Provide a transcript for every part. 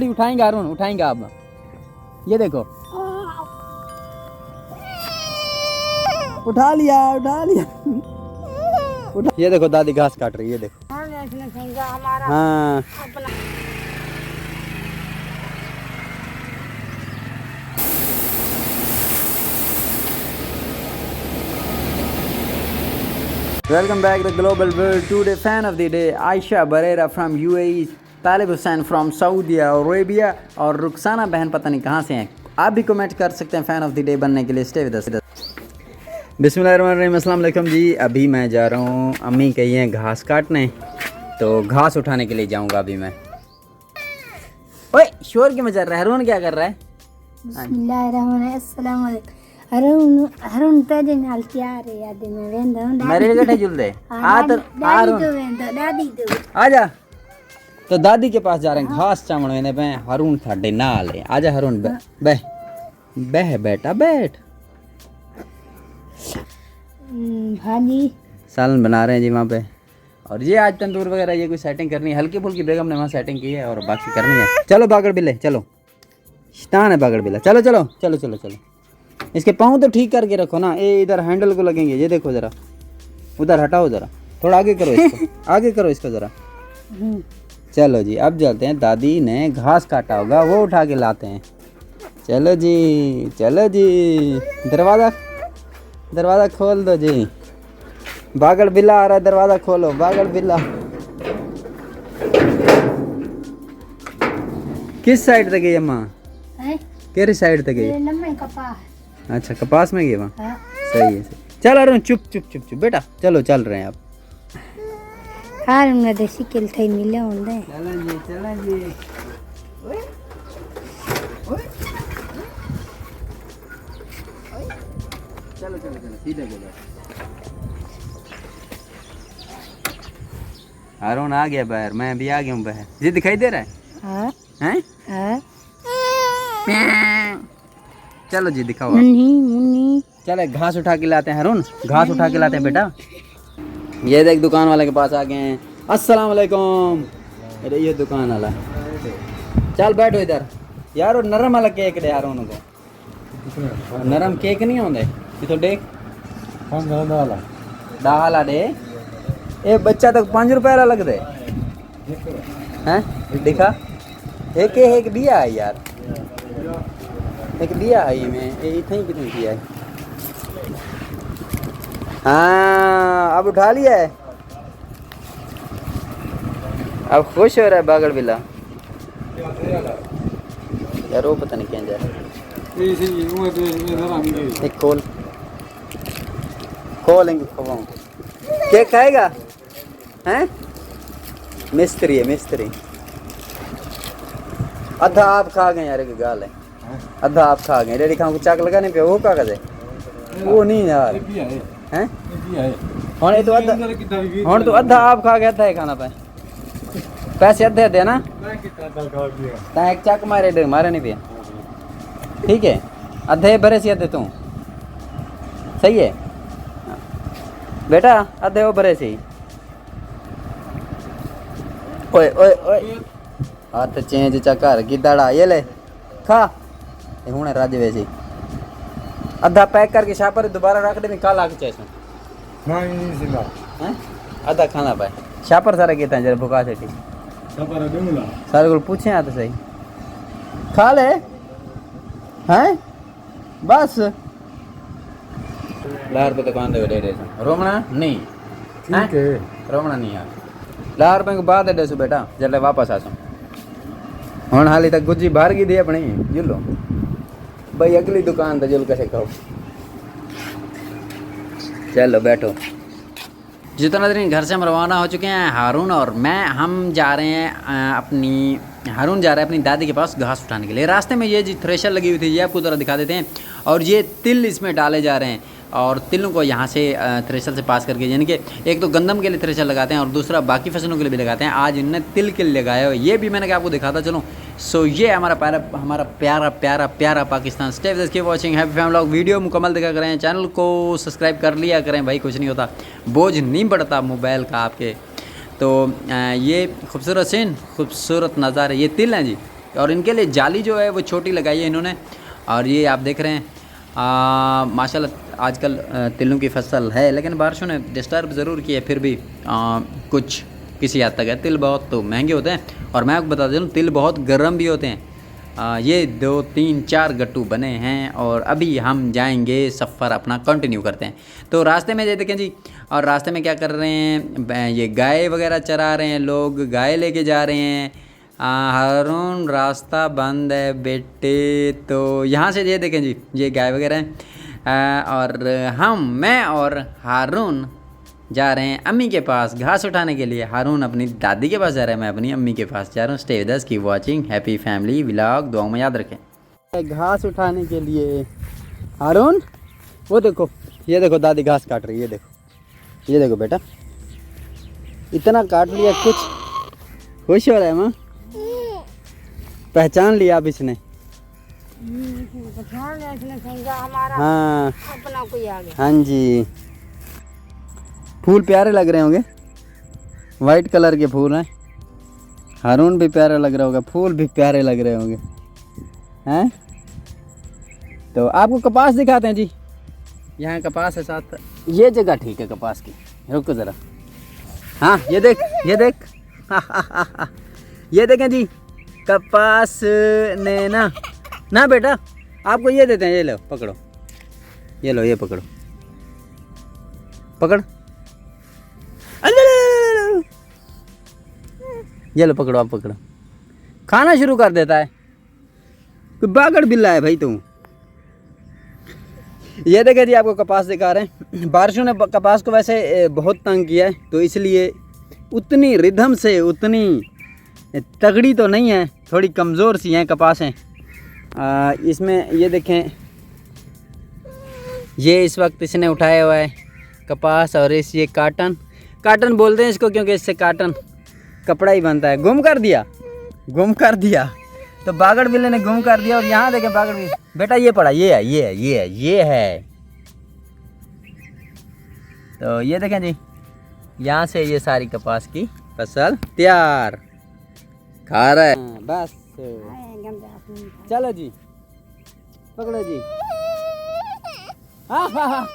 उठाएंगे हारून, उठाएंगे आप। ये देखो, उठा लिया, उठा लिया। ये देखो दादी घास काट रही है, ये देखो। हाँ welcome back the global world. Today fan of the day Ayesha Barrera from UAE, Talib Hussain from Saudi Arabia और रुखसाना बहन पता नहीं कहाँ से हैं। आप भी कमेंट कर सकते हैं फैन ऑफ द डे बनने के लिए। स्टे विद अस। बिस्मिल्लाहिर्रहमानिर्रहीम, अस्सलाम वालेकुम जी। अभी मैं जा रहा हूँ, अम्मी कही हैं घास काटने, तो घास उठाने के लिए जाऊँगा अभी मैं। ओए शोर क्यों मचा रहा है? हरून क्या कर रहा है? हरून तेरे नाल क्या रे याद में वेंदा हूं मेरे गठे झूल दे आ तो दादी तो वेंदा दादी तो आजा। तो दादी के पास जा रहे हैं घास चावण वेने पे। हरून थाडे नाल है, आजा हरून बह बह बेटा बैठ। भाजी सालन बना रहे हैं जी वहाँ पे। और ये आज तंदूर वगैरह ये कोई सेटिंग करनी है, हल्की फुल्की बेगम ने वहाँ सेटिंग की है और बाकी करनी है। चलो बागड़ बिल्ले चलो, शैतान है बागड़ बिल्ला। चलो चलो चलो चलो चलो, इसके पाँव तो ठीक करके रखो ना। ये इधर हैंडल को लगेंगे, ये देखो जरा, उधर हटाओ जरा, थोड़ा आगे करो इसको, आगे करो इसको जरा। चलो जी अब चलते हैं। दादी ने घास काटा होगा वो उठा के लाते हैं। चलो जी चलो जी, दरवाज़ा दरवाज़ा खोल दो जी। बागड़ बिल्ला आ रहा है, दरवाज़ा खोलो बागड़ बिल्ला। किस साइड तक गई अम्मा? केरी साइड तक गई? लम्बे कपास। अच्छा कपास में गई वहाँ। हाँ। सही है सही। चल अरुण चुप चुप चुप चुप बेटा, चलो चल रहे हैं आप। हार में देसी किल थे मिले होंगे। चलो जी चलो जी। ओए ओए चलो चलो चलो सीधे चलो। अरुण आ गया बाहर, मैं भी आ गया हूँ बाहर। जी दिखाई दे रहा है? हाँ हैं? हाँ। चलो जी दिखाओ। मुन्नी मुन्नी चले घास उठा के लाते हैं हरुण, घास उठा के लाते हैं बेटा। ये देख दुकान वाले के पास आ गए हैं। अस्सलाम वालेकुम। अरे ये दुकान वाला, चल बैठो इधर यार। नरम वाला केक दे यार उनको, नरम केक नहीं होंगे ये तो देख। दाला दे ए बच्चा तक 5 रुपए वाला लग दे हैं। दिखा एक एक दिया है यार, एक दिया है ये में ये इतना ही कितनी दिया है। हाँ अब उठा लिया है, अब खुश हो रहा है बागड़ बिल्ला यार। वो पता नहीं क्या जा रहा है। एक खोल खोलेंगे खवाऊं। केक खाएगा हैं? मिस्त्री है मिस्त्री। आधा आप खा गए यार, एक गाल है आधा आप खा गए। रेडी खाऊं चाक लगाने पे वो कागज है वो नहीं यार हैं। हाँ तो अद्धा, हाँ तो अद्धा आप खा गया था खाना पे। पैसे अद्धे दे ना, एक चक मारे दे मारे नहीं पिया ठीक है। अद्धे भरे से अद्धे तू सही है बेटा, अद्धे वो भरे से। ओए ओए ओए हाथ चेंज चकर की दड़ा ये ले खा हूँ रज वैसे अद्धा पैक करके शापर दोबारा रख दे। कल आके चैस आधा खाना पाए शापर सारा कहता है जरा भुका से ठीक सारे को पूछे आ तो सही खा ले हैं बस। लार पे दुकान दे दे रोमना नहीं ठीक है, रोमना नहीं यार। लार पे बाद दे सु बेटा जल्द वापस आ सो। हुण हाली तक गुज्जी बाहर की दी अपनी जुलो भाई, अगली दुकान तो जुल कैसे खाओ। चलो बैठो। जितना दिन घर से हम रवाना हो चुके हैं, हारून और मैं हम जा रहे हैं अपनी हारून जा रहा है अपनी दादी के पास घास उठाने के लिए। रास्ते में ये जी थ्रेशर लगी हुई थी, ये आपको ज़रा दिखा देते हैं। और ये तिल इसमें डाले जा रहे हैं और तिलों को यहाँ से थ्रेशर से पास करके, यानी कि एक तो गंदम के लिए थ्रेशर लगाते हैं और दूसरा बाकी फसलों के लिए भी लगाते हैं। आज इन्होंने तिल के लिए लगाया हुआ, ये भी मैंने आपको दिखाता चलो। सो ये हमारा प्यारा प्यारा प्यारा Pakistan. Stay with us, keep watching happy family vlog. Video मुकम्मल देखा करें, चैनल को सब्सक्राइब कर लिया करें भाई, कुछ नहीं होता, बोझ नहीं बढ़ता मोबाइल का आपके। तो ये खूबसूरत सीन खूबसूरत नज़ारे, ये तिल हैं जी, और इनके लिए जाली जो है वो छोटी लगाई है इन्होंने। और ये आप देख रहे हैं माशाल्लाह आजकल तिलों की फसल है, लेकिन बारिशों ने डिस्टर्ब ज़रूर किया, फिर भी कुछ किसी हद तक है। तिल बहुत तो महंगे होते हैं और मैं आपको बता दूँ तिल बहुत गर्म भी होते हैं। ये 2 3 4 गट्टू बने हैं और अभी हम जाएंगे, सफ़र अपना कंटिन्यू करते हैं। तो रास्ते में ये देखें जी, और रास्ते में क्या कर रहे हैं, ये गाय वगैरह चरा रहे हैं लोग, गाय लेके जा रहे हैं। हारून रास्ता बंद है बेटे, तो यहाँ से ये देखें जी, ये गाय वगैरह हैं और मैं और हारून जा रहे हैं अम्मी के पास घास उठाने के लिए। हारून अपनी दादी के पास जा रहा है, मैं अपनी अम्मी के पास जा रहा हूँ। Stay with us, keep watching, happy family vlog, दुआओं में याद रखें। घास उठाने के लिए हारून, वो देखो, ये देखो दादी घास काट रही है, ये देखो बेटा, इतना काट लिया, कुछ खुश हो रहा है माँ, पहचान लिया अब इसने। हाँ अपना कोई आ गया। हाँ जी, फूल प्यारे लग रहे होंगे, वाइट कलर के फूल हैं। हारून भी प्यारा लग रहा होगा, फूल भी प्यारे लग रहे होंगे हैं। तो आपको कपास दिखाते हैं जी, यहाँ कपास है साथ, ये जगह ठीक है कपास की, रुको ज़रा। हाँ ये देख, ये देख ये देखें जी, कपास ने ना बेटा, आपको ये देते हैं, ये लो पकड़ो, ये लो, ये पकड़ो, पकड़, ये लो पकड़ो, आप पकड़ो, खाना शुरू कर देता है, कोई बागड़ बिल्ला है भाई तुम। ये देखे जी, आपको कपास दिखा रहे हैं। बारिशों ने कपास को वैसे बहुत तंग किया है, तो इसलिए उतनी रिदम से उतनी तगड़ी तो नहीं है, थोड़ी कमज़ोर सी हैं कपास हैं। इसमें ये देखें, ये इस वक्त इसने उठाया हुआ है कपास, और ये काटन बोलते हैं इसको, क्योंकि इससे काटन कपड़ा ही बनता है। गुम कर दिया तो बागड़ बिल्ले ने गुम कर दिया। और यहाँ देखें बागड़ बिल्ले, बेटा ये पड़ा, ये है। तो ये देखें जी, यहाँ से ये सारी कपास की फसल तैयार, खा रहा है बस। चलो जी, पकड़ो जी। हाँ,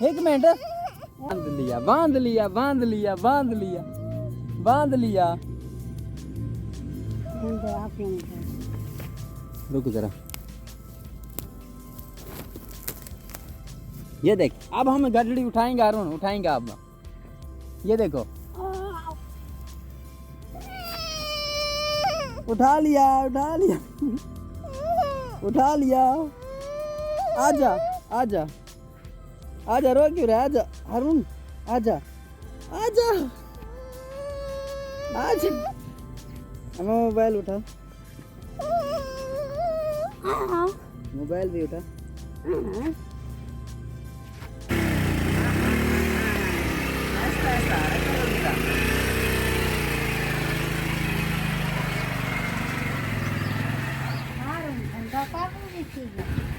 एक मिनट, बांध लिया। रुको जरा, ये देख, अब हम गठड़ी उठाएंगे, हारून उठाएंगे अब, ये देखो, उठा लिया। आजा, रो क्यों रहा है, आजा हारून, आजा। मोबाइल उठा, मोबाइल भी उठा।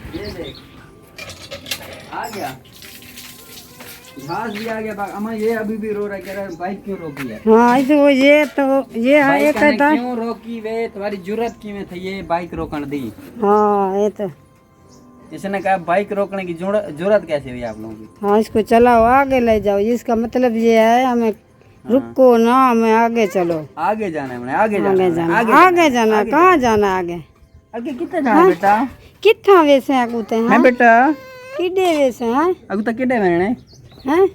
ये देख, आ गया घास भी आ गया। अम्मा ये अभी भी रो रहा है, कह रहा है बाइक क्यों रोकी है। हाँ ये है, क्यों रोकी वे, तुम्हारी जुर्रत की में थी ये बाइक रोकने दी। हाँ ये तो इसने कहा बाइक रोकने की जुर्रत कैसे हुई आप लोगों की। हाँ, इसको चलाओ, आगे ले जाओ, इसका मतलब ये है हमें रुको ना, हमें आगे चलो। आगे जाना है, आगे जाना, कहाँ जाना आगे कितने जाना बेटा, कितना वैसे आगुते हैं बेटा, किडे वैसे हैं अगु तक किडे मैंने हैं,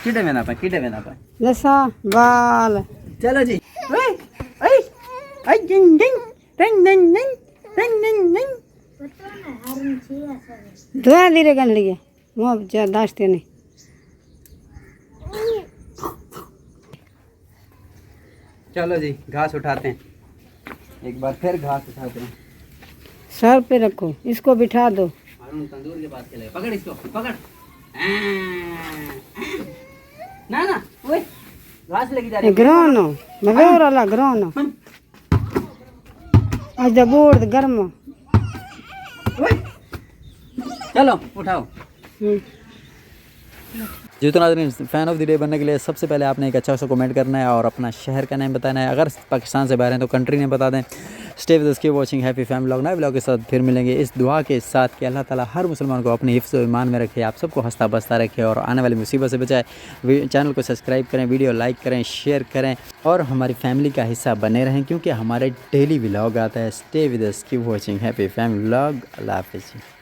किडे में ना पाए लसा बाल। चलो जी, धुआ धीरे कर लिए, वो दाश्ते नहीं। चलो जी, घास उठाते हैं, एक बार फिर घास उठाते हैं। सर पे रखो, इसको बिठा दो। तंदूर के पास चले, पकड़ इसको, पकड़। ना ओए, घास लेके जा रही है। ग्रानो मगोर वाला ग्रानो आज दबोड़ गर्म। चलो उठाओ। जी तो नाज़रीन, फ़ैन ऑफ द डे बनने के लिए सबसे पहले आपने एक अच्छा सा कमेंट करना है और अपना शहर का नाम बताना है। अगर पाकिस्तान से बाहर हैं तो कंट्री नेम बता दें। Stay with us, keep watching happy family vlog. नए व्लॉग के साथ फिर मिलेंगे इस दुआ के साथ कि अल्लाह ताला हर मुसलमान को अपने हिफ्ज़ व ईमान में रखे, आप सबको हंसता बसता रखे और आने वाली मुसीबत से बचाए। चैनल को सब्सक्राइब करें, वीडियो लाइक करें, शेयर करें और हमारी फैमिली का हिस्सा बने रहें क्योंकि हमारे डेली व्लॉग आता है। Stay with us, keep watching happy family vlog. अल्लाह हाफ़िज़।